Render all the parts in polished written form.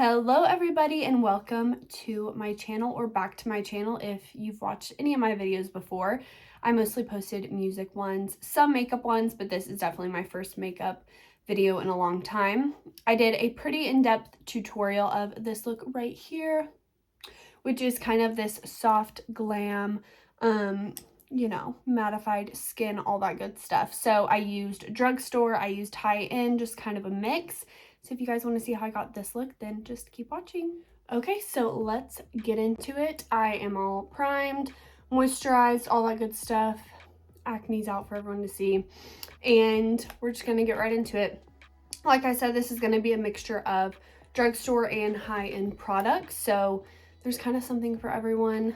Hello everybody and welcome to my channel, or back to my channel if you've watched any of my videos before. I mostly posted music ones, some makeup ones, but this is definitely my first makeup video in a long time. I did a pretty in-depth tutorial of this look right here, which is kind of this soft glam, mattified skin, all that good stuff. So I used drugstore, I used high-end, just kind of a mix. So if you guys want to see how I got this look, then just keep watching. Okay, so let's get into it. I am all primed, moisturized, all that good stuff. Acne's out for everyone to see. And we're just going to get right into it. Like I said, this is going to be a mixture of drugstore and high-end products. So there's kind of something for everyone.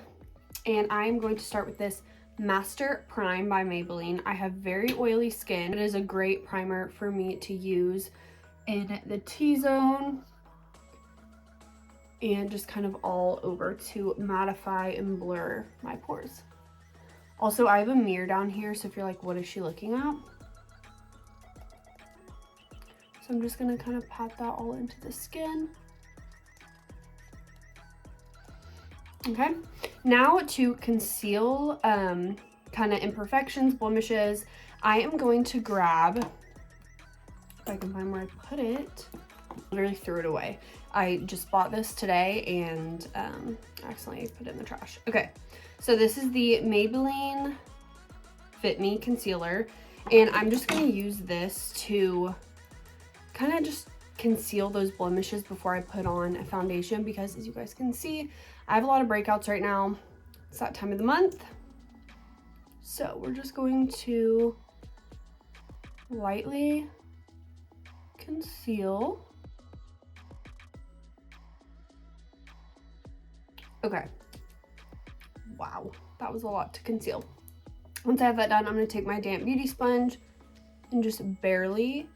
And I am going to start with this Master Prime by Maybelline. I have very oily skin. It is a great primer for me to use in the T-zone and just kind of all over to mattify and blur my pores. Also, I have a mirror down here, so if you're like, what is she looking at? So I'm just gonna kind of pat that all into the skin. Okay, now to conceal kind of imperfections, blemishes, I am going to grab, if I can find where I put it, literally threw it away. I just bought this today and accidentally put it in the trash. Okay, so this is the Maybelline Fit Me Concealer, and I'm just gonna use this to kind of just conceal those blemishes before I put on a foundation, because as you guys can see, I have a lot of breakouts right now. It's that time of the month. So we're just going to lightly conceal. Okay. Wow, that was a lot to conceal. Once I have that done, I'm going to take my damp beauty sponge and just barely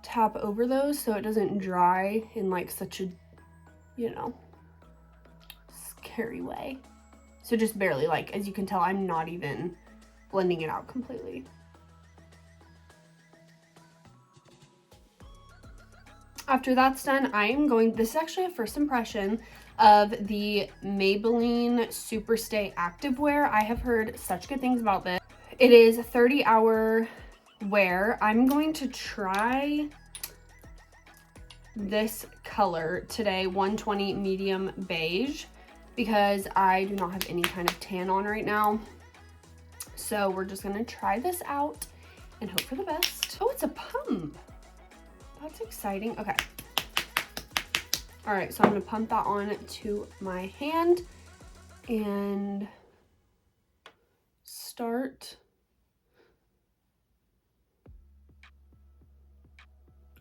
tap over those so it doesn't dry in like such a, scary way. So just barely, like, as you can tell, I'm not even blending it out completely. After that's done, I am going, this is actually a first impression of the Maybelline Superstay Activewear. I have heard such good things about this. It is 30-hour wear. I'm going to try this color today, 120 medium beige, because I do not have any kind of tan on right now. So we're just gonna try this out and hope for the best. Oh, it's a pump. That's exciting. Okay. All right, so I'm gonna pump that on to my hand and start.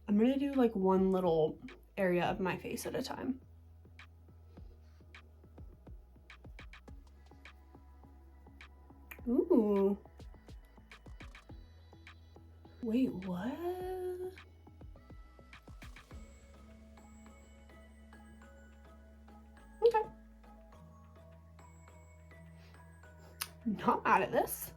I'm gonna do like one little area of my face at a time. Ooh. Wait, what? Okay. Not mad at this.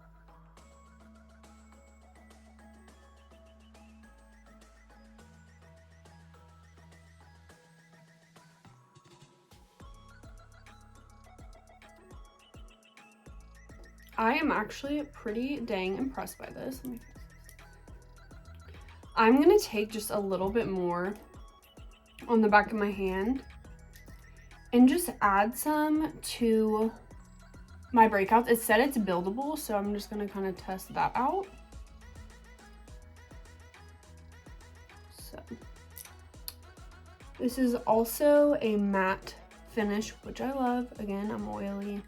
I am actually pretty dang impressed by this. I'm gonna take just a little bit more on the back of my hand and just add some to my breakouts. It said it's buildable, so I'm just gonna kind of test that out. So this is also a matte finish, which I love. Again, I'm oily.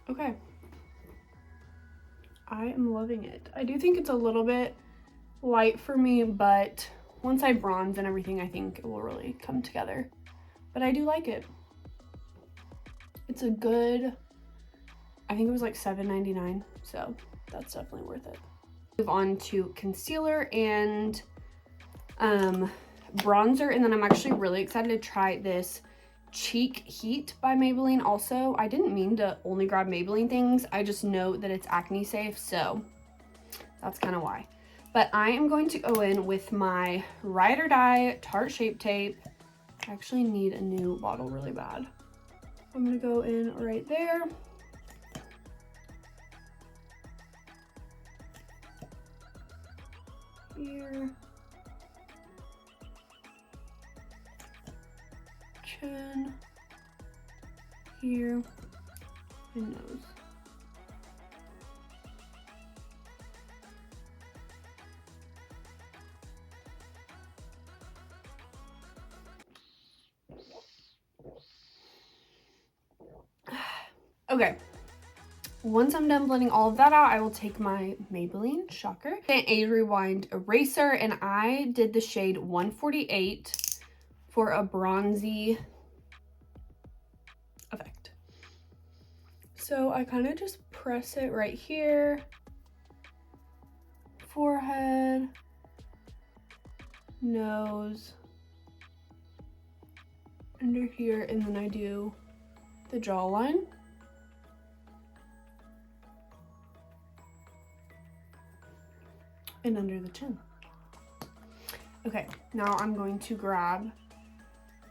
Okay. I am loving it. I do think it's a little bit light for me, but once I bronze and everything, I think it will really come together. But I do like it. It's a good, I think it was like $7.99, so that's definitely worth it. Move on to concealer and bronzer, and then I'm actually really excited to try this Cheek Heat by Maybelline. Also, I didn't mean to only grab Maybelline things. I just know that it's acne safe, so that's kind of why. But I am going to go in with my Ride or Die Tarte Shape Tape. I actually need a new bottle really bad. I'm gonna go in right there. Here. Chin. Here. And nose. Okay, once I'm done blending all of that out, I will take my Maybelline, shocker, and a Rewind eraser, and I did the shade 148 for a bronzy effect. So I kind of just press it right here, forehead, nose, under here, and then I do the jawline. And under the chin. Okay, now I'm going to grab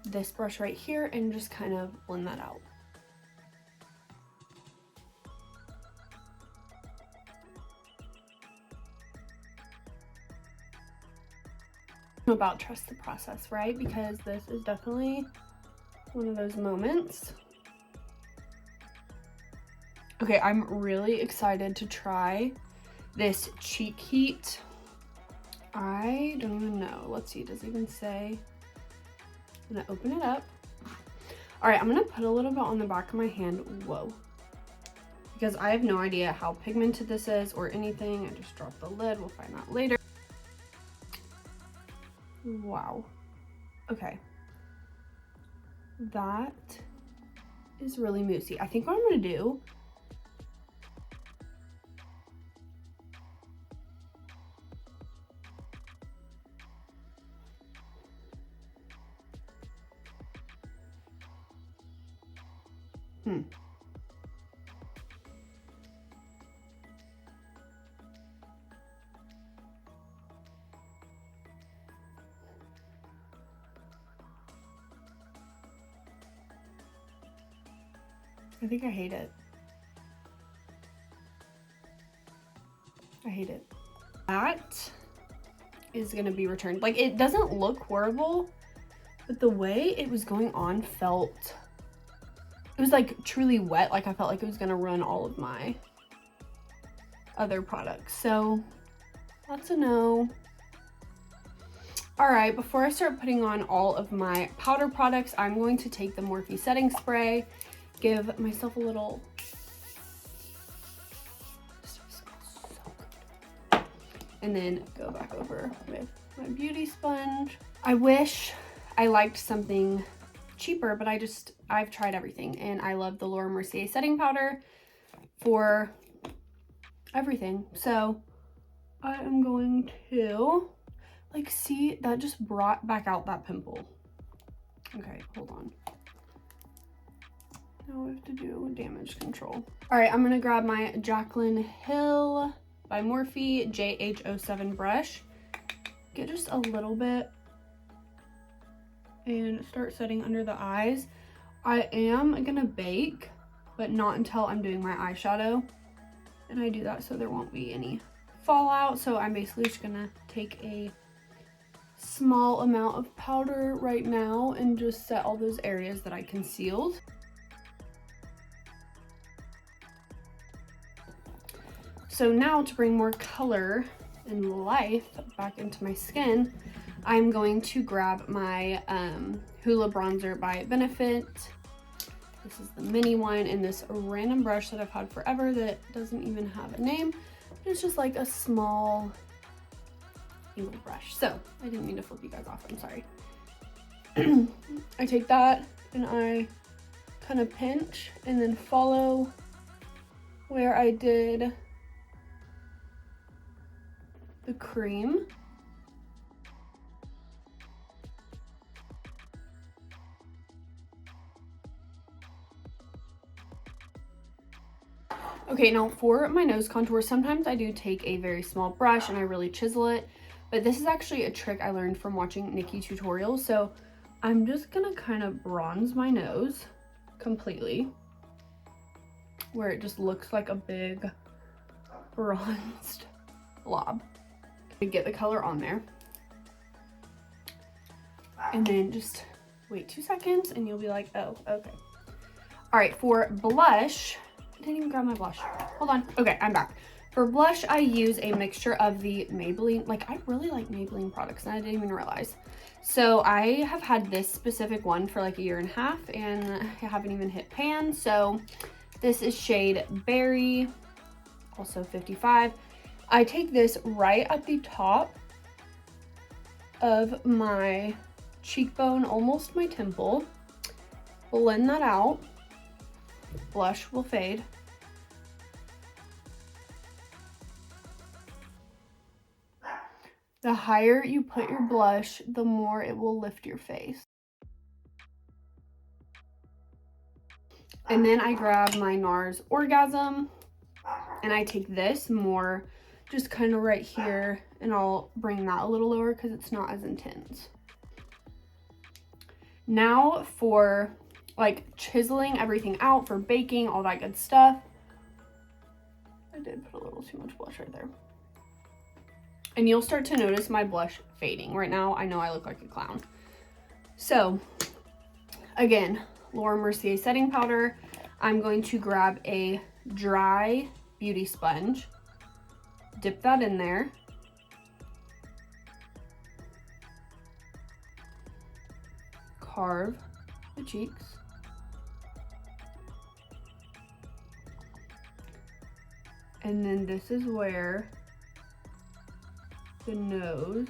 this brush right here and just kind of blend that out. About trust the process, right? Because this is definitely one of those moments. Okay, I'm really excited to try this cheek heat. I don't even know. Let's see, does it even say? I'm gonna open it up. All right, I'm gonna put a little bit on the back of my hand. Whoa. Because I have no idea how pigmented this is or anything. I just dropped the lid. We'll find out later. Wow. Okay. That is really moussey. I think what I'm gonna do I think I hate it. I hate it. That is gonna be returned. Like, it doesn't look horrible, but the way it was going on felt, it was like truly wet. Like, I felt like it was gonna run all of my other products. So that's a no. All right, before I start putting on all of my powder products, I'm going to take the Morphe setting spray, give myself a little, and then go back over with my beauty sponge. I wish I liked something cheaper, but I've tried everything, and I love the Laura Mercier setting powder for everything. So I am going to, like, see, that just brought back out that pimple. Okay, hold on. Now we have to do damage control. All right, I'm gonna grab my Jaclyn Hill by Morphe JH07 brush. Get just a little bit and start setting under the eyes. I am gonna bake, but not until I'm doing my eyeshadow. And I do that so there won't be any fallout. So I'm basically just gonna take a small amount of powder right now and just set all those areas that I concealed. So now, to bring more color and life back into my skin, I'm going to grab my Hoola bronzer by Benefit. This is the mini one, and this random brush that I've had forever that doesn't even have a name. It's just like a small angle brush. So I didn't mean to flip you guys off, I'm sorry. I take that and I kind of pinch and then follow where I did the cream. Okay, now for my nose contour, sometimes I do take a very small brush and I really chisel it, but this is actually a trick I learned from watching Nikki tutorials. So I'm just gonna kind of bronze my nose completely, where it just looks like a big bronzed blob. Get the color on there. And then just wait 2 seconds and you'll be like, oh, okay. All right, for blush, I didn't even grab my blush. Hold on. Okay, I'm back. For blush, I use a mixture of the Maybelline. Like, I really like Maybelline products, and I didn't even realize. So I have had this specific one for like a year and a half, and I haven't even hit pan. So this is shade Berry, also 55. I take this right at the top of my cheekbone, almost my temple. Blend that out. Blush will fade. The higher you put your blush, the more it will lift your face. And then I grab my NARS Orgasm, and I take this more just kind of right here, and I'll bring that a little lower because it's not as intense. Now for like chiseling everything out for baking, all that good stuff. I did put a little too much blush right there. And you'll start to notice my blush fading. Right now, I know I look like a clown. So, again, Laura Mercier setting powder. I'm going to grab a dry beauty sponge, dip that in there. Carve the cheeks. And then this is where the nose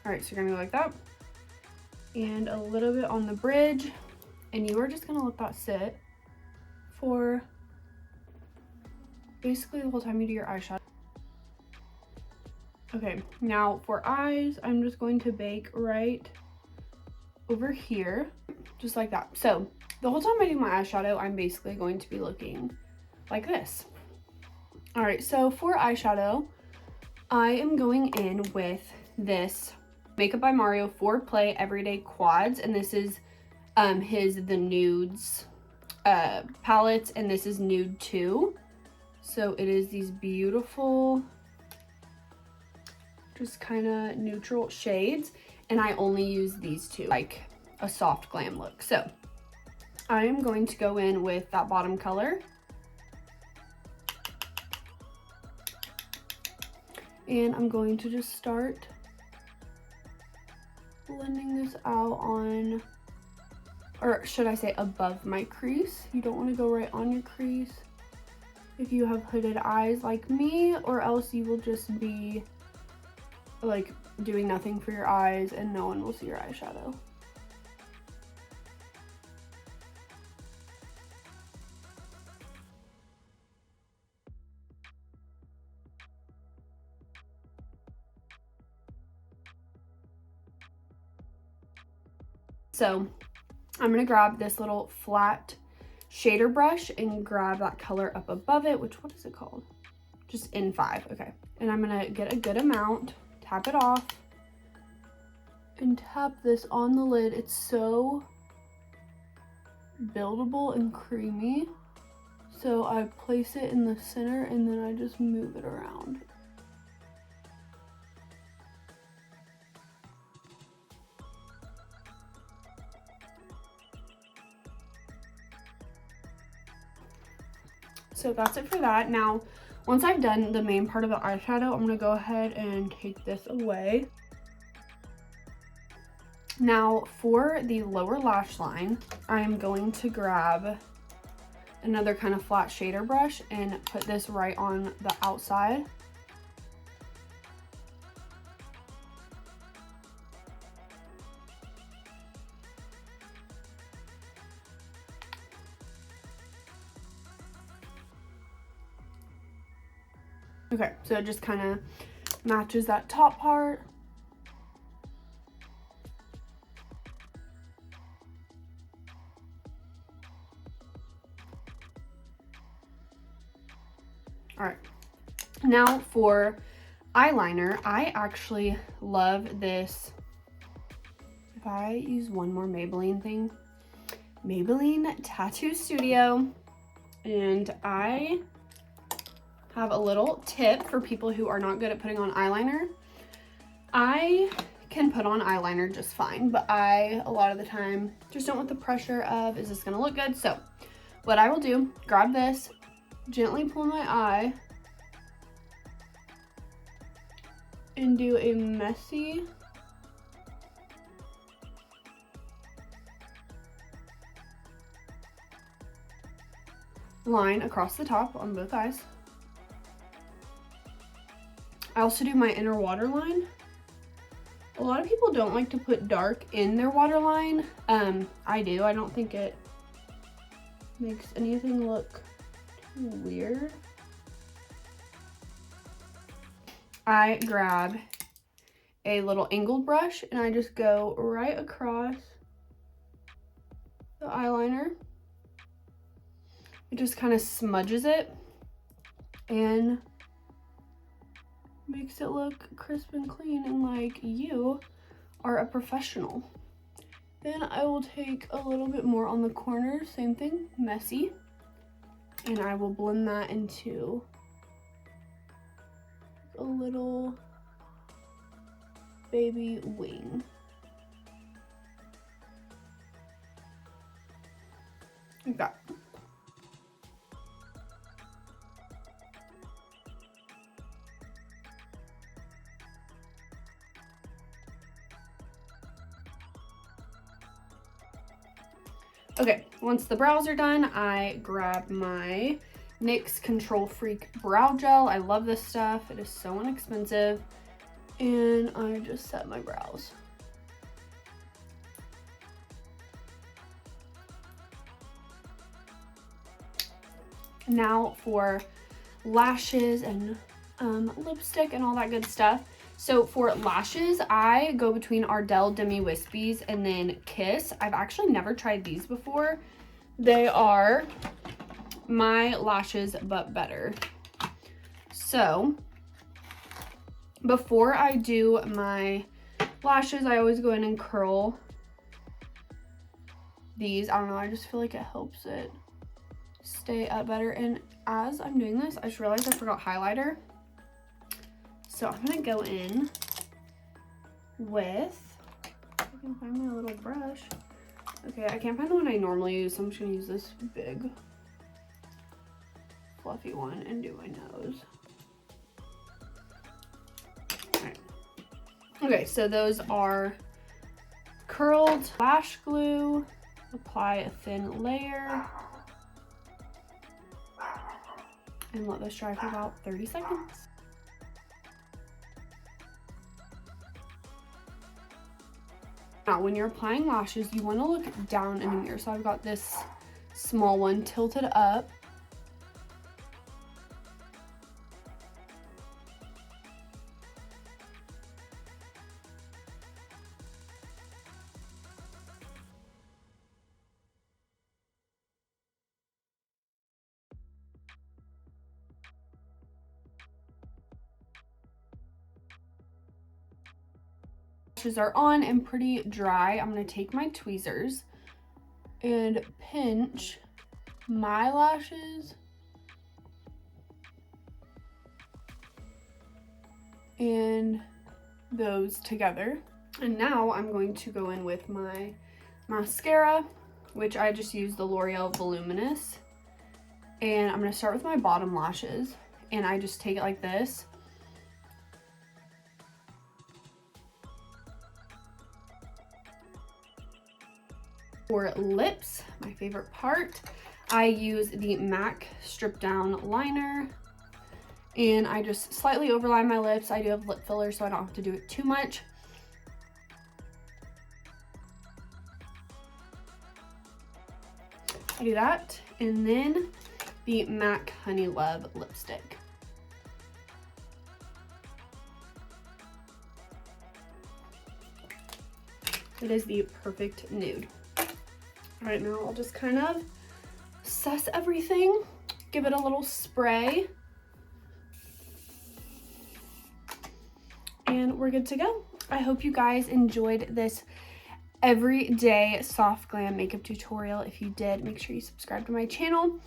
all right, so you're gonna go like that and a little bit on the bridge, and you are just gonna let that sit for basically the whole time you do your eyeshadow. Okay, now for eyes, I'm just going to bake right over here, just like that. So the whole time I do my eyeshadow, I'm basically going to be looking like this. All right, so for eyeshadow, I am going in with this Makeup by Mario 4Play Everyday Quads, and this is the Nudes palettes, and this is Nude 2. So it is these beautiful, just kind of neutral shades, and I only use these two, like a soft glam look. So I am going to go in with that bottom color, and I'm going to just start blending this out on, or should I say above my crease. You don't want to go right on your crease if you have hooded eyes like me, or else you will just be like doing nothing for your eyes and no one will see your eyeshadow. So I'm gonna grab this little flat shader brush and grab that color up above it, which, what is it called? Just N5, okay. And I'm gonna get a good amount, tap it off, and tap this on the lid. It's so buildable and creamy. So I place it in the center and then I just move it around. So that's it for that. Now, once I've done the main part of the eyeshadow, I'm gonna go ahead and take this away. Now, for the lower lash line, I'm going to grab another kind of flat shader brush and put this right on the outside. Okay, so it just kind of matches that top part. All right, now for eyeliner, I actually love this. If I use one more Maybelline thing, Maybelline Tattoo Studio, and I have a little tip for people who are not good at putting on eyeliner. I can put on eyeliner just fine, but I, a lot of the time, just don't want the pressure of, is this gonna look good? So what I will do, grab this, gently pull my eye, and do a messy line across the top on both eyes. I also do my inner waterline. A lot of people don't like to put dark in their waterline. I do. I don't think it makes anything look too weird. I grab a little angled brush and I just go right across the eyeliner. It just kind of smudges it and makes it look crisp and clean and like you are a professional. Then I will take a little bit more on the corner, same thing, messy, and I will blend that into a little baby wing. Like that. Okay, once the brows are done, I grab my NYX Control Freak Brow Gel. I love this stuff. It is so inexpensive. And I just set my brows. Now for lashes and lipstick and all that good stuff. So for lashes, I go between Ardell Demi Wispies and then Kiss. I've actually never tried these before. They are my lashes, but better. So before I do my lashes, I always go in and curl these. I don't know, I just feel like it helps it stay up better. And as I'm doing this, I just realized I forgot highlighter. So I'm gonna go in with, I can find my little brush. Okay, I can't find the one I normally use, so I'm just gonna use this big fluffy one and do my nose. All right. Okay, so those are curled. Lash glue, apply a thin layer, and let this dry for about 30 seconds. Now, when you're applying lashes, you want to look down in the mirror. So I've got this small one tilted up. Lashes are on and pretty dry. I'm going to take my tweezers and pinch my lashes and those together. And now I'm going to go in with my mascara, which I just use the L'Oreal Voluminous. And I'm going to start with my bottom lashes, and I just take it like this. For lips, my favorite part, I use the MAC Strip Down Liner, and I just slightly overline my lips. I do have lip filler, so I don't have to do it too much. I do that, and then the MAC Honey Love lipstick. It is the perfect nude. All right, now I'll just kind of suss everything, give it a little spray, and we're good to go. I hope you guys enjoyed this everyday soft glam makeup tutorial. If you did, make sure you subscribe to my channel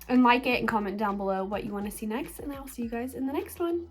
and like it and comment down below what you want to see next, and I'll see you guys in the next one.